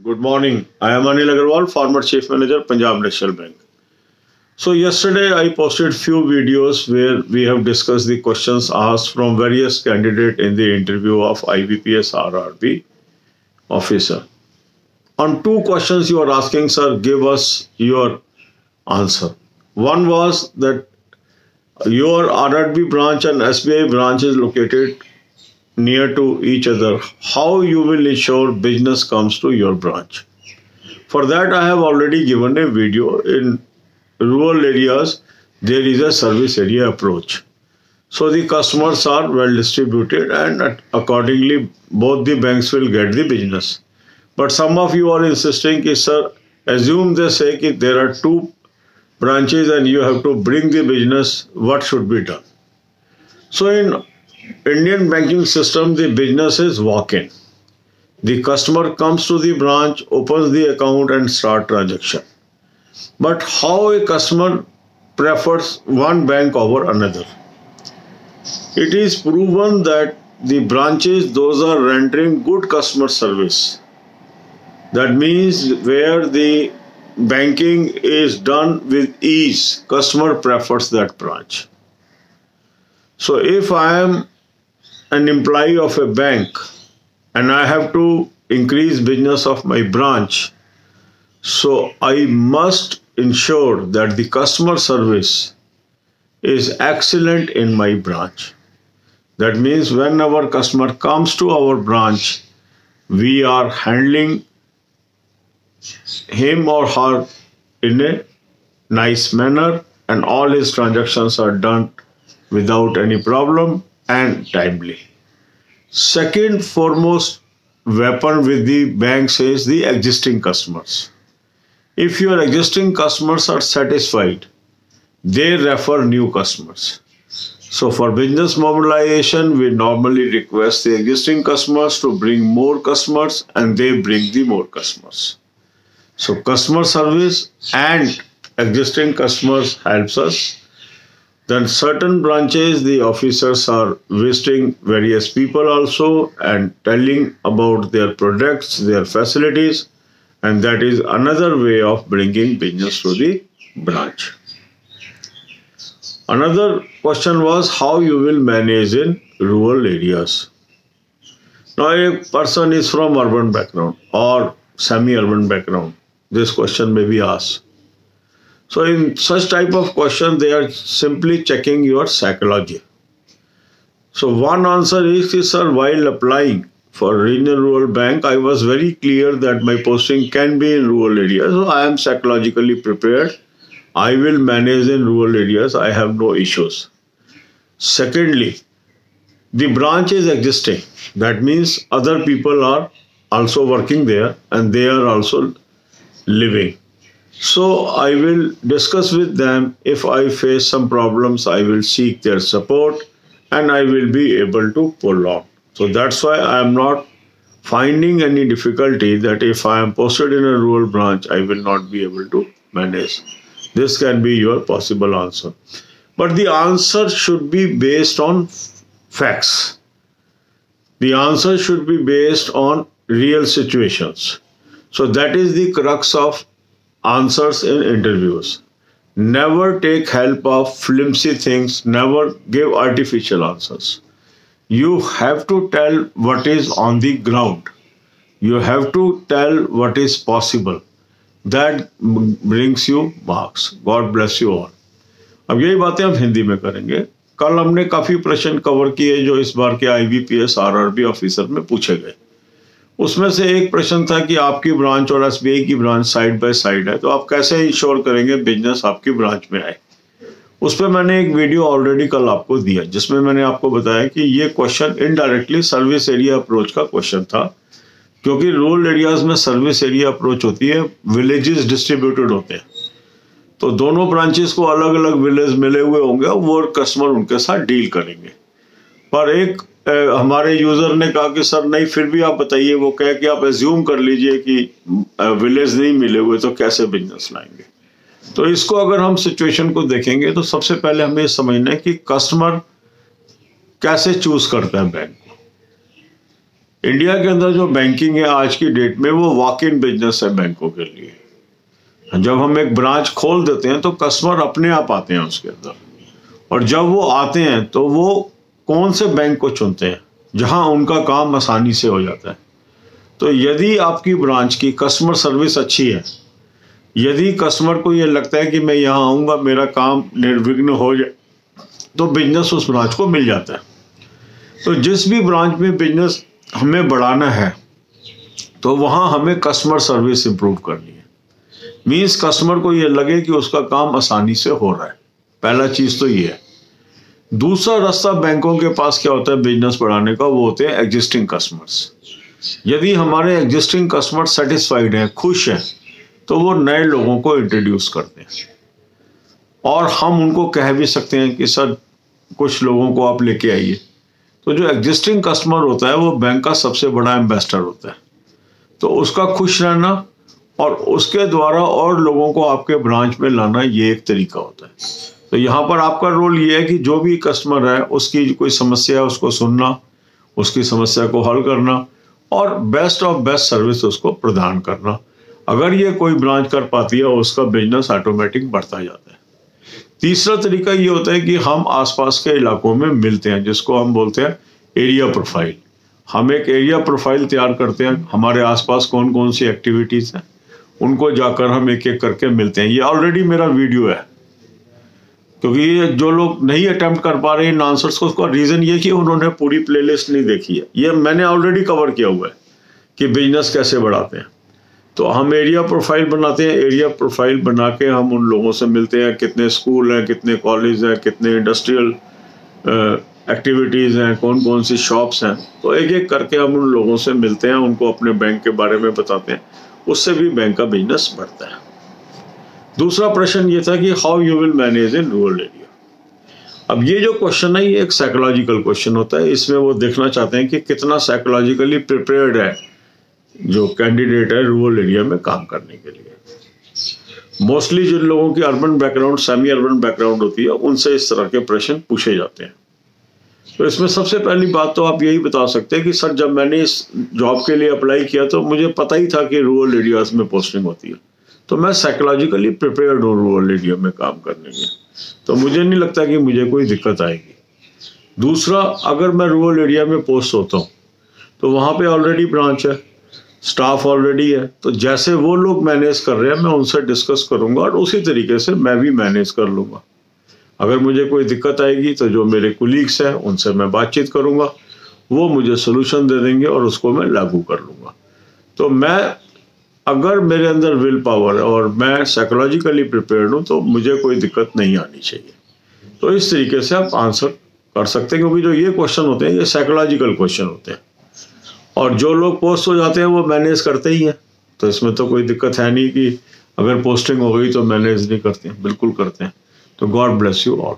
Good morning. I am Anil Agarwal, former Chief Manager, Punjab National Bank. So yesterday I posted few videos where we have discussed the questions asked from various candidates in the interview of IBPS RRB officer. On two questions you are asking, sir, give us your answer. One was that your RRB branch and SBI branch is located near to each other. How you will ensure business comes to your branch? For that, I have already given a video. In rural areas, there is a service area approach. So the customers are well distributed and accordingly both the banks will get the business. But some of you are insisting, sir, assume they say that there are two branches and you have to bring the business, what should be done? So in Indian banking system, the business is walk-in. The customer comes to the branch, opens the account and start transaction. But how a customer prefers one bank over another? It is proven that the branches, those are rendering good customer service. That means where the banking is done with ease, customer prefers that branch. So if I am an employee of a bank and I have to increase business of my branch, so I must ensure that the customer service is excellent in my branch. That means when our customer comes to our branch, we are handling him or her in a nice manner and all his transactions are done without any problem and timely. Second foremost weapon with the banks is the existing customers. If your existing customers are satisfied, they refer new customers. So for business mobilization, we normally request the existing customers to bring more customers and they bring the more customers. So customer service and existing customers helps us. Then certain branches, the officers are visiting various people also and telling about their products, their facilities, and that is another way of bringing business to the branch. Another question was how you will manage in rural areas. Now a person is from urban background or semi-urban background. This question may be asked. So in such type of question, they are simply checking your psychology. So one answer is, sir, while applying for Regional Rural Bank, I was very clear that my posting can be in rural areas. So I am psychologically prepared. I will manage in rural areas. I have no issues. Secondly, the branch is existing. That means other people are also working there and they are also living. So I will discuss with them. If I face some problems, I will seek their support and I will be able to pull on. So that's why I am not finding any difficulty that if I am posted in a rural branch, I will not be able to manage. This can be your possible answer. But the answer should be based on facts. The answer should be based on real situations. So that is the crux of answers in interviews. Never take help of flimsy things. Never give artificial answers. You have to tell what is on the ground. You have to tell what is possible. That brings you marks. God bless you all. अब यही बातें हम हिंदी में करेंगे. कल हमने काफी प्रश्न कवर किए जो इस बार के IBPS RRB ऑफिसर में पूछे गए. उसमें से एक प्रश्न था कि आपकी ब्रांच और SBI की ब्रांच साइड बाय साइड है, तो आप कैसे इंश्योर करेंगे बिजनेस आपकी ब्रांच में आए. उस पर मैंने एक वीडियो ऑलरेडी कल आपको दिया जिसमें मैंने आपको बताया कि ये question indirectly service area approach का क्वेश्चन था, क्योंकि रूरल एरियाज में सर्विस एरिया अप्रोच होती है, विलेजेस डिस्ट्रीब्यूटेड होते हैं, तो दोनों ब्रांचेस को अलग अलग विलेज मिले हुए होंगे, वो कस्टमर उनके साथ डील करेंगे. पर एक हमारे यूजर ने कहा कि सर नहीं, फिर भी आप बताइए. वो कहे कि आप एज्यूम कर लीजिए कि विलेज नहीं मिले हुए तो कैसे बिजनेस लाएंगे. तो इसको अगर हम सिचुएशन को देखेंगे तो सबसे पहले हमें समझना है कि कस्टमर कैसे चूज करता है बैंक को. इंडिया के अंदर जो बैंकिंग है आज की डेट में वो वॉक इन बिजनेस है बैंकों के लिए। जब हम एक ब्रांच खोल देते हैं तो कस्टमर अपने आप आते हैं उसके अंदर, और जब वो आते हैं तो वो कौन से बैंक को चुनते हैं जहां उनका काम आसानी से हो जाता है। तो यदि आपकी ब्रांच की कस्टमर सर्विस अच्छी है, यदि कस्टमर को ये लगता है कि मैं यहाँ आऊँगा मेरा काम निर्विघ्न हो जाए, तो बिजनेस उस ब्रांच को मिल जाता है। तो जिस भी ब्रांच में बिजनेस हमें बढ़ाना है तो वहाँ हमें कस्टमर सर्विस इम्प्रूव करनी है। मीन्स कस्टमर को ये लगे कि उसका काम आसानी से हो रहा है। पहला चीज़ तो ये है। दूसरा रास्ता बैंकों के पास क्या होता है बिजनेस बढ़ाने का, वो होते हैं एग्जिस्टिंग कस्टमर्स। यदि हमारे एग्जिस्टिंग कस्टमर सेटिस्फाइड हैं, खुश हैं, तो वो नए लोगों को इंट्रोड्यूस करते हैं, और हम उनको कह भी सकते हैं कि सर कुछ लोगों को आप लेके आइए। तो जो एग्जिस्टिंग कस्टमर होता है वो बैंक का सबसे बड़ा एम्बेसडर होता है। तो उसका खुश रहना और उसके द्वारा और लोगों को आपके ब्रांच में लाना, ये एक तरीका होता है। तो यहाँ पर आपका रोल ये है कि जो भी कस्टमर है उसकी कोई समस्या है उसको सुनना, उसकी समस्या को हल करना और बेस्ट ऑफ बेस्ट सर्विस उसको प्रदान करना। अगर ये कोई ब्रांच कर पाती है उसका बिजनेस ऑटोमेटिक बढ़ता जाता है। तीसरा तरीका ये होता है कि हम आसपास के इलाकों में मिलते हैं, जिसको हम बोलते हैं एरिया प्रोफाइल। हम एक एरिया प्रोफाइल तैयार करते हैं, हमारे आसपास कौन कौन सी एक्टिविटीज़ हैं उनको जाकर हम एक एक करके मिलते हैं। ये ऑलरेडी मेरा वीडियो है, क्योंकि ये जो लोग नहीं अटेम्प्ट कर पा रहे हैं इन आंसर्स को, उसका रीज़न ये कि उन्होंने पूरी प्लेलिस्ट नहीं देखी है। ये मैंने ऑलरेडी कवर किया हुआ है कि बिजनेस कैसे बढ़ाते हैं। तो हम एरिया प्रोफाइल बनाते हैं, एरिया प्रोफाइल बना के हम उन लोगों से मिलते हैं, कितने स्कूल हैं, कितने कॉलेज हैं, कितने इंडस्ट्रियल एक्टिविटीज़ हैं, कौन कौन सी शॉप्स हैं। तो एक एक करके हम उन लोगों से मिलते हैं, उनको अपने बैंक के बारे में बताते हैं, उससे भी बैंक का बिजनेस बढ़ता है। दूसरा प्रश्न ये था कि how you will manage in rural area. अब ये जो क्वेश्चन है ये एक साइकोलॉजिकल क्वेश्चन होता है। इसमें वो देखना चाहते हैं कि कितना साइकोलॉजिकली प्रिपेयर्ड है जो कैंडिडेट है रूरल एरिया में काम करने के लिए। मोस्टली जिन लोगों की urban background, semi urban background होती है, उनसे इस तरह के प्रश्न पूछे जाते हैं। तो इसमें सबसे पहली बात तो आप यही बता सकते हैं कि सर जब मैंने इस जॉब के लिए अप्लाई किया तो मुझे पता ही था कि रूरल एरियाज में पोस्टिंग होती है, तो मैं साइकोलॉजिकली प्रिपेयर्ड हूँ रूरल एरिया में काम करने के, तो मुझे नहीं लगता कि मुझे कोई दिक्कत आएगी। दूसरा, अगर मैं रूरल एरिया में पोस्ट होता हूँ तो वहाँ पे ऑलरेडी ब्रांच है, स्टाफ ऑलरेडी है, तो जैसे वो लोग मैनेज कर रहे हैं मैं उनसे डिस्कस करूँगा और उसी तरीके से मैं भी मैनेज कर लूँगा। अगर मुझे कोई दिक्कत आएगी तो जो मेरे कुलीग्स हैं उनसे मैं बातचीत करूँगा, वो मुझे सोल्यूशन दे देंगे और उसको मैं लागू कर लूँगा। तो मैं, अगर मेरे अंदर विल पावर है और मैं साइकोलॉजिकली प्रिपेयर्ड हूँ तो मुझे कोई दिक्कत नहीं आनी चाहिए। तो इस तरीके से आप आंसर कर सकते हैं, क्योंकि जो ये क्वेश्चन होते हैं ये साइकोलॉजिकल क्वेश्चन होते हैं, और जो लोग पोस्ट हो जाते हैं वो मैनेज करते ही हैं। तो इसमें तो कोई दिक्कत है नहीं कि अगर पोस्टिंग हो गई तो मैनेज नहीं करते हैं, बिल्कुल करते हैं। तो गॉड ब्लेस यू ऑल।